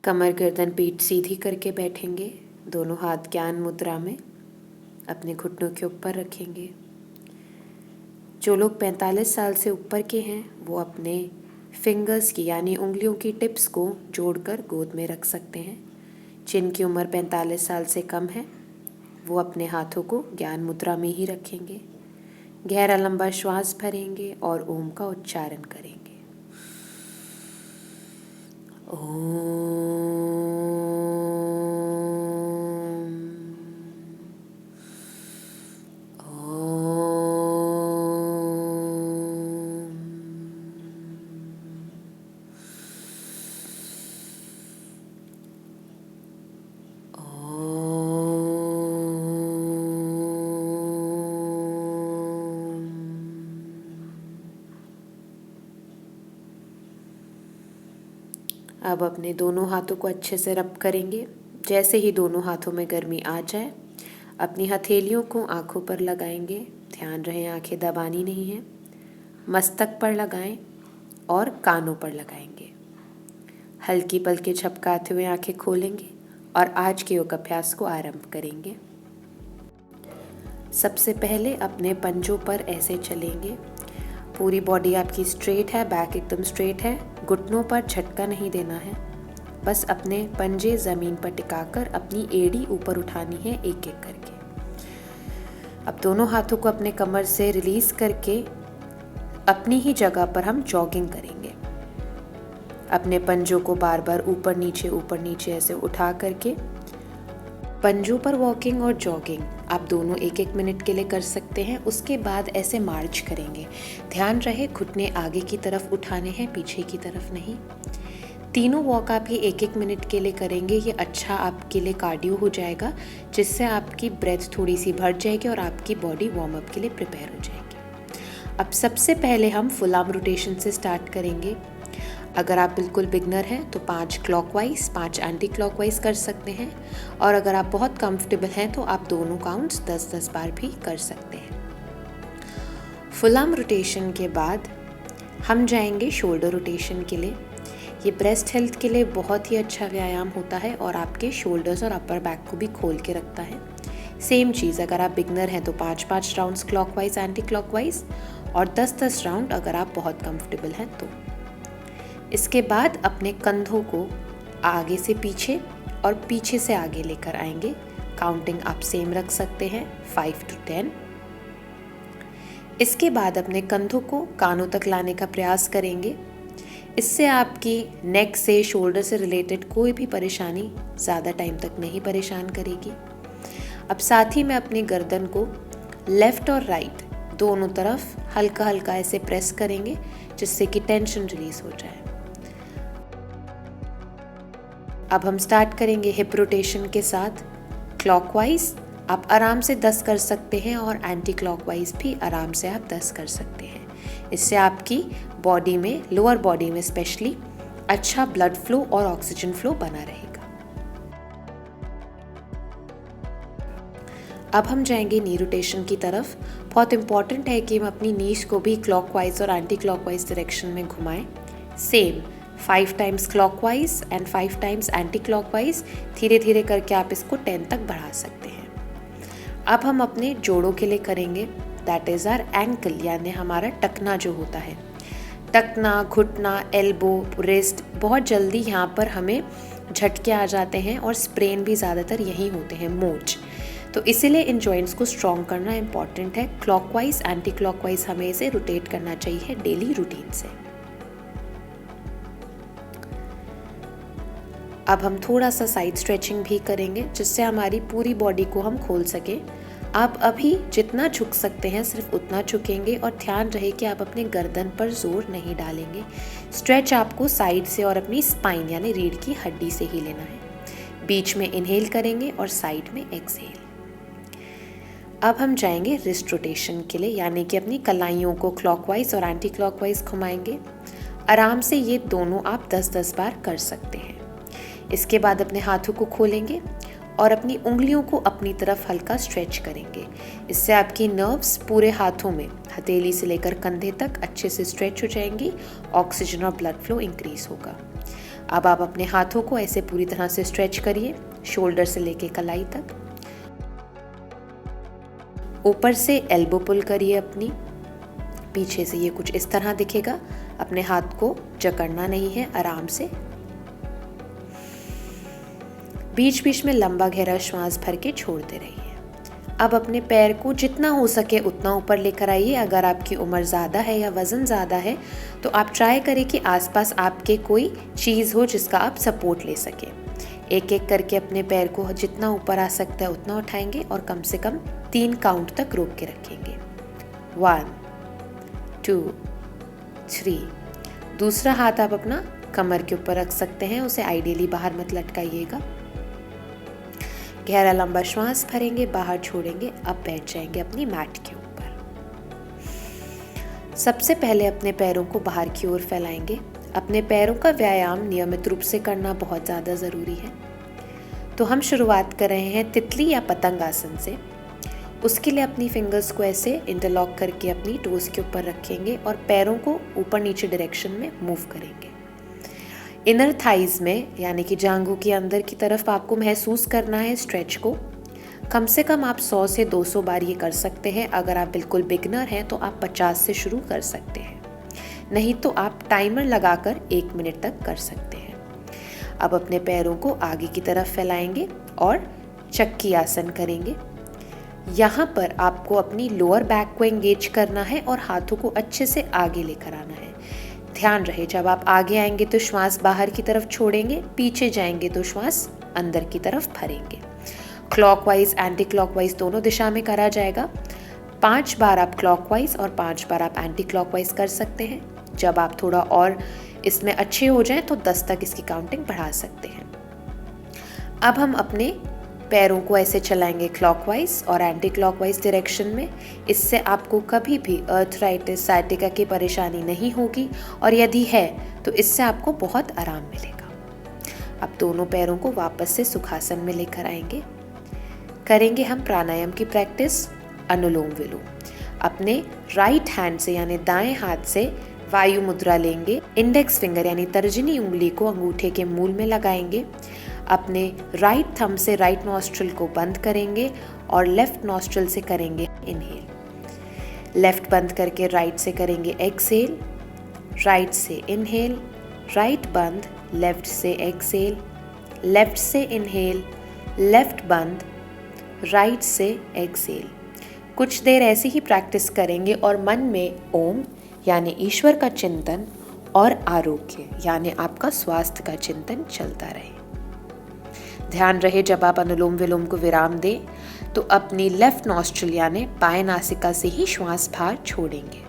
कमर गर्दन पीठ सीधी करके बैठेंगे। दोनों हाथ ज्ञान मुद्रा में अपने घुटनों के ऊपर रखेंगे। जो लोग 45 साल से ऊपर के हैं वो अपने फिंगर्स की यानी उंगलियों की टिप्स को जोड़कर गोद में रख सकते हैं। जिनकी उम्र 45 साल से कम है वो अपने हाथों को ज्ञान मुद्रा में ही रखेंगे। गहरा लंबा श्वास भरेंगे और ओम का उच्चारण करेंगे। ओम। अब अपने दोनों हाथों को अच्छे से रब करेंगे। जैसे ही दोनों हाथों में गर्मी आ जाए अपनी हथेलियों को आँखों पर लगाएंगे। ध्यान रहे आँखें दबानी नहीं है। मस्तक पर लगाएं और कानों पर लगाएंगे। हल्की पलकें झपकाते हुए आँखें खोलेंगे और आज के योग अभ्यास को आरंभ करेंगे। सबसे पहले अपने पंजों पर ऐसे चलेंगे। पूरी बॉडी आपकी स्ट्रेट है, बैक एकदम स्ट्रेट है। घुटनों पर झटका नहीं देना है, बस अपने पंजे ज़मीन पर टिकाकर अपनी एड़ी ऊपर उठानी है एक एक करके। अब दोनों हाथों को अपने कमर से रिलीज़ करके अपनी ही जगह पर हम जॉगिंग करेंगे। अपने पंजों को बार बार ऊपर नीचे ऐसे उठा करके पंजों पर वॉकिंग और जॉगिंग आप दोनों एक एक मिनट के लिए कर सकते हैं। उसके बाद ऐसे मार्च करेंगे। ध्यान रहे घुटने आगे की तरफ उठाने हैं, पीछे की तरफ नहीं। तीनों वॉक आप ही एक एक मिनट के लिए करेंगे। ये अच्छा आपके लिए कार्डियो हो जाएगा, जिससे आपकी ब्रेथ थोड़ी सी बढ़ जाएगी और आपकी बॉडी वार्म अप के लिए प्रिपेयर हो जाएगी। अब सबसे पहले हम फुल आर्म रोटेशन से स्टार्ट करेंगे। अगर आप बिल्कुल बिगनर हैं तो 5 क्लॉकवाइज 5 एंटी क्लॉकवाइज कर सकते हैं, और अगर आप बहुत कंफर्टेबल हैं तो आप दोनों काउंट्स 10-10 बार भी कर सकते हैं। फुल आर्म रोटेशन के बाद हम जाएंगे शोल्डर रोटेशन के लिए। ये ब्रेस्ट हेल्थ के लिए बहुत ही अच्छा व्यायाम होता है और आपके शोल्डर्स और अपर बैक को भी खोल के रखता है। सेम चीज़, अगर आप बिगनर हैं तो 5-5 राउंड्स क्लॉकवाइज एंटी क्लॉकवाइज और 10-10 राउंड अगर आप बहुत कंफर्टेबल हैं तो। इसके बाद अपने कंधों को आगे से पीछे और पीछे से आगे लेकर आएंगे। काउंटिंग आप सेम रख सकते हैं 5 to 10। इसके बाद अपने कंधों को कानों तक लाने का प्रयास करेंगे। इससे आपकी नेक से शोल्डर से रिलेटेड कोई भी परेशानी ज़्यादा टाइम तक नहीं परेशान करेगी। अब साथ ही में अपनी गर्दन को लेफ़्ट और राइट दोनों तरफ हल्का हल्का ऐसे प्रेस करेंगे, जिससे कि टेंशन रिलीज हो जाए। अब हम स्टार्ट करेंगे हिप रोटेशन के साथ। क्लॉकवाइज आप आराम से 10 कर सकते हैं और एंटी क्लॉकवाइज भी आराम से आप 10 कर सकते हैं। इससे आपकी बॉडी में, लोअर बॉडी में स्पेशली, अच्छा ब्लड फ्लो और ऑक्सीजन फ्लो बना रहेगा। अब हम जाएंगे नी रोटेशन की तरफ। बहुत इंपॉर्टेंट है कि हम अपनी नीज को भी क्लॉकवाइज और एंटी क्लॉकवाइज डायरेक्शन में घुमाएं। Same 5 times clockwise and 5 times anti clockwise. धीरे धीरे करके आप इसको 10 तक बढ़ा सकते हैं। अब हम अपने जोड़ों के लिए करेंगे, दैट इज़ आवर एंकल, यानी हमारा टकना जो होता है। टकना, घुटना, एल्बो, रिस्ट, बहुत जल्दी यहाँ पर हमें झटके आ जाते हैं और स्प्रेन भी ज़्यादातर यहीं होते हैं, मोच। तो इसीलिए इन जॉइंट्स को स्ट्रॉन्ग करना इम्पॉर्टेंट है। क्लॉकवाइज एंटी क्लॉकवाइज हमें इसे रोटेट करना चाहिए डेली रूटीन से। अब हम थोड़ा सा साइड स्ट्रेचिंग भी करेंगे, जिससे हमारी पूरी बॉडी को हम खोल सकें। आप अभी जितना झुक सकते हैं सिर्फ उतना झुकेंगे और ध्यान रहे कि आप अपने गर्दन पर जोर नहीं डालेंगे। स्ट्रेच आपको साइड से और अपनी स्पाइन यानी रीढ़ की हड्डी से ही लेना है। बीच में इनहेल करेंगे और साइड में एक्सहेल। अब हम जाएंगे रिस्ट रोटेशन के लिए, यानी कि अपनी कलाइयों को क्लॉकवाइज और एंटी क्लॉकवाइज घुमाएंगे। आराम से ये दोनों आप 10-10 बार कर सकते हैं। इसके बाद अपने हाथों को खोलेंगे और अपनी उंगलियों को अपनी तरफ हल्का स्ट्रेच करेंगे। इससे आपकी नर्व्स पूरे हाथों में, हथेली से लेकर कंधे तक अच्छे से स्ट्रेच हो जाएंगी। ऑक्सीजन और ब्लड फ्लो इंक्रीज होगा। अब आप अपने हाथों को ऐसे पूरी तरह से स्ट्रेच करिए, शोल्डर से लेके कलाई तक। ऊपर से एल्बो पुल करिए अपनी, पीछे से ये कुछ इस तरह दिखेगा। अपने हाथ को जकड़ना नहीं है, आराम से। बीच बीच में लंबा गहरा श्वास भर के छोड़ते रहिए। अब अपने पैर को जितना हो सके उतना ऊपर लेकर आइए। अगर आपकी उम्र ज़्यादा है या वज़न ज़्यादा है तो आप ट्राई करें कि आसपास आपके कोई चीज़ हो जिसका आप सपोर्ट ले सकें। एक एक करके अपने पैर को जितना ऊपर आ सकता है उतना उठाएंगे और कम से कम 3 काउंट तक रोक के रखेंगे। 1 2 3। दूसरा हाथ आप अपना कमर के ऊपर रख सकते हैं, उसे आइडियली बाहर मत लटकाइएगा। गहरा लंबा श्वास भरेंगे, बाहर छोड़ेंगे, अब बैठ जाएंगे अपनी मैट के ऊपर। सबसे पहले अपने पैरों को बाहर की ओर फैलाएंगे। अपने पैरों का व्यायाम नियमित रूप से करना बहुत ज़्यादा ज़रूरी है। तो हम शुरुआत कर रहे हैं तितली या पतंग आसन से। उसके लिए अपनी फिंगर्स को ऐसे इंटरलॉक करके अपनी टोस के ऊपर रखेंगे और पैरों को ऊपर नीचे डायरेक्शन में मूव करेंगे। इनर थाइज में यानी कि जांघों के अंदर की तरफ आपको महसूस करना है स्ट्रेच को। कम से कम आप 100 से 200 बार ये कर सकते हैं। अगर आप बिल्कुल बिगनर हैं तो आप 50 से शुरू कर सकते हैं, नहीं तो आप टाइमर लगाकर 1 मिनट तक कर सकते हैं। अब अपने पैरों को आगे की तरफ फैलाएंगे और चक्की आसन करेंगे। यहाँ पर आपको अपनी लोअर बैक को एंगेज करना है और हाथों को अच्छे से आगे लेकर आना है। ध्यान रहे, जब आप आगे आएंगे तो श्वास बाहर की तरफ छोड़ेंगे, पीछे जाएंगे तो श्वास अंदर की तरफ भरेंगे। क्लॉकवाइज एंटी क्लॉकवाइज दोनों दिशा में करा जाएगा। 5 बार आप क्लॉकवाइज और 5 बार आप एंटी क्लॉकवाइज कर सकते हैं। जब आप थोड़ा और इसमें अच्छे हो जाएं तो 10 तक इसकी काउंटिंग बढ़ा सकते हैं। अब हम अपने पैरों को ऐसे चलाएंगे क्लॉकवाइज और एंटी क्लॉकवाइज डायरेक्शन में। इससे आपको कभी भी अर्थराइटिस, साइटिका की परेशानी नहीं होगी और यदि है तो इससे आपको बहुत आराम मिलेगा। अब दोनों पैरों को वापस से सुखासन में लेकर आएंगे। करेंगे हम प्राणायाम की प्रैक्टिस, अनुलोम विलोम। अपने राइट हैंड से यानी दाएं हाथ से वायु मुद्रा लेंगे। इंडेक्स फिंगर यानी तर्जनी उंगली को अंगूठे के मूल में लगाएंगे। अपने राइट थंब से राइट नॉस्ट्रिल को बंद करेंगे और लेफ्ट नॉस्ट्रिल से करेंगे इनहेल। लेफ्ट बंद करके राइट से करेंगे एक्सहेल। राइट से इनहेल, राइट बंद, लेफ्ट से एक्सहेल, लेफ्ट से इनहेल, लेफ्ट बंद, राइट से एक्सहेल। कुछ देर ऐसी ही प्रैक्टिस करेंगे और मन में ओम यानी ईश्वर का चिंतन और आरोग्य यानी आपका स्वास्थ्य का चिंतन चलता रहे। ध्यान रहे, जब आप अनुलोम विलोम को विराम दें तो अपनी लेफ्ट नॉस्ट्रिल यानी बाएं नासिका से ही श्वास बाहर छोड़ेंगे।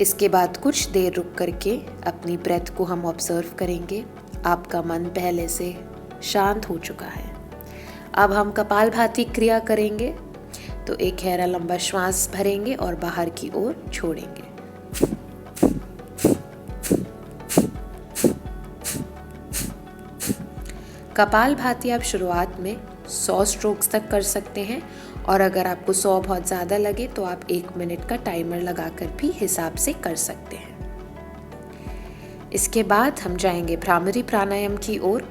इसके बाद कुछ देर रुक करके अपनी ब्रेथ को हम ऑब्जर्व करेंगे। आपका मन पहले से शांत हो चुका है। अब हम कपालभाति क्रिया करेंगे। तो एक गहरा लंबा श्वास भरेंगे और बाहर की ओर छोड़ेंगे। कपालभाति आप शुरुआत में 100 स्ट्रोक्स तक कर सकते हैं और अगर आपको 100 बहुत ज़्यादा लगे तो आप 1 मिनट का टाइमर लगाकर भी हिसाब से कर सकते हैं। इसके बाद हम जाएंगे भ्रामरी प्राणायाम की ओर।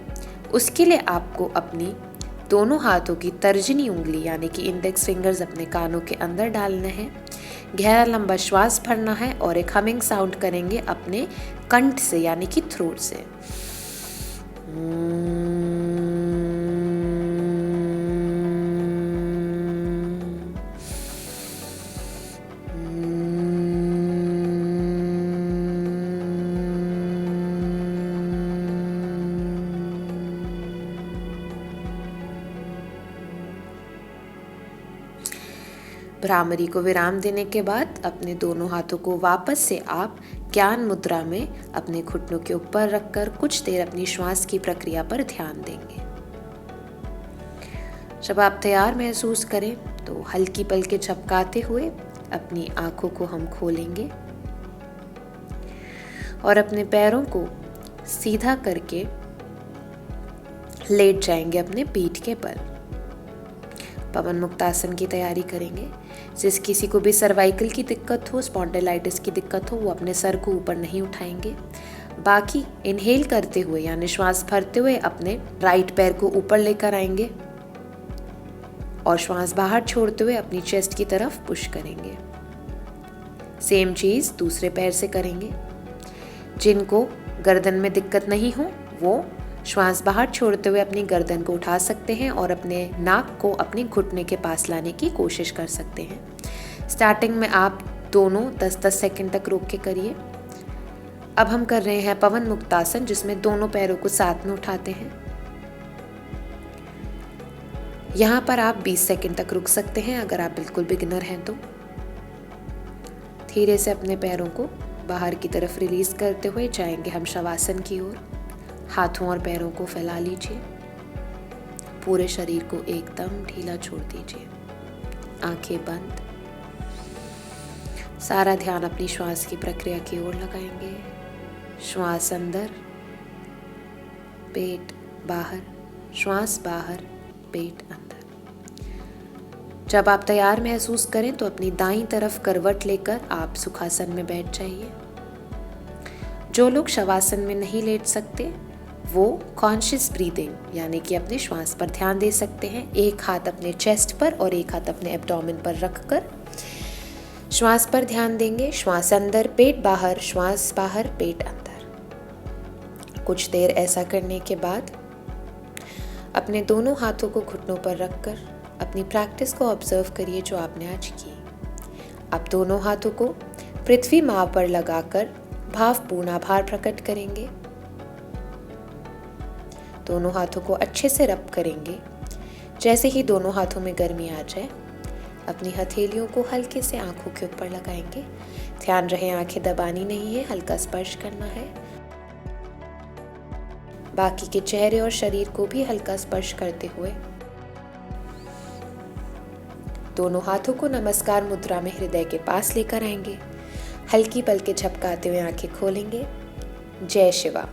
उसके लिए आपको अपनी दोनों हाथों की तर्जनी उंगली यानी कि इंडेक्स फिंगर्स अपने कानों के अंदर डालना है। गहरा लंबा श्वास भरना है और एक हमिंग साउंड करेंगे अपने कंठ से यानी कि थ्रोट से। भ्रामरी को विराम देने के बाद अपने दोनों हाथों को वापस से आप ज्ञान मुद्रा में अपने घुटनों के ऊपर रखकर कुछ देर अपनी श्वास की प्रक्रिया पर ध्यान देंगे। जब आप तैयार महसूस करें तो हल्की पलकें झपकाते हुए अपनी आंखों को हम खोलेंगे और अपने पैरों को सीधा करके लेट जाएंगे अपने पीठ के बल। पवन मुक्तासन की तैयारी करेंगे। जिस किसी को भी सर्वाइकल की दिक्कत हो, स्पॉन्डिलाइटिस की दिक्कत हो, वो अपने सर को ऊपर नहीं उठाएंगे। बाकी इनहेल करते हुए यानी श्वास भरते हुए अपने राइट पैर को ऊपर लेकर आएंगे और श्वास बाहर छोड़ते हुए अपनी चेस्ट की तरफ पुश करेंगे। सेम चीज दूसरे पैर से करेंगे। जिनको गर्दन में दिक्कत नहीं हो वो श्वास बाहर छोड़ते हुए अपनी गर्दन को उठा सकते हैं और अपने नाक को अपने घुटने के पास लाने की कोशिश कर सकते हैं। स्टार्टिंग में आप दोनों 10-10 सेकंड तक रोक के करिए। अब हम कर रहे हैं पवन मुक्तासन, जिसमें दोनों पैरों को साथ में उठाते हैं। यहाँ पर आप 20 सेकंड तक रुक सकते हैं अगर आप बिल्कुल बिगिनर हैं तो। धीरे से अपने पैरों को बाहर की तरफ रिलीज करते हुए जाएंगे हम शवासन की ओर। हाथों और पैरों को फैला लीजिए। पूरे शरीर को एकदम ढीला छोड़ दीजिए। आंखें बंद। सारा ध्यान अपनी श्वास की प्रक्रिया की ओर लगाएंगे। श्वास अंदर, पेट बाहर, श्वास बाहर, पेट अंदर। जब आप तैयार महसूस करें तो अपनी दाईं तरफ करवट लेकर आप सुखासन में बैठ जाइए। जो लोग शवासन में नहीं लेट सकते वो कॉन्शियस ब्रीदिंग यानी कि अपने श्वास पर ध्यान दे सकते हैं। एक हाथ अपने चेस्ट पर और एक हाथ अपने एब्डोमेन पर रखकर श्वास पर ध्यान देंगे। श्वास अंदर, पेट बाहर, श्वास बाहर, पेट अंदर। कुछ देर ऐसा करने के बाद अपने दोनों हाथों को घुटनों पर रखकर अपनी प्रैक्टिस को ऑब्जर्व करिए जो आपने आज की। आप दोनों हाथों को पृथ्वी माँ पर लगाकर भावपूर्ण आभार प्रकट करेंगे। दोनों हाथों को अच्छे से रब करेंगे। जैसे ही दोनों हाथों में गर्मी आ जाए अपनी हथेलियों को हल्के से आंखों के ऊपर लगाएंगे। ध्यान रहे आंखें दबानी नहीं है, हल्का स्पर्श करना है। बाकी के चेहरे और शरीर को भी हल्का स्पर्श करते हुए दोनों हाथों को नमस्कार मुद्रा में हृदय के पास लेकर आएंगे। हल्की पलकें झपकाते हुए आंखें खोलेंगे। जय शिवा।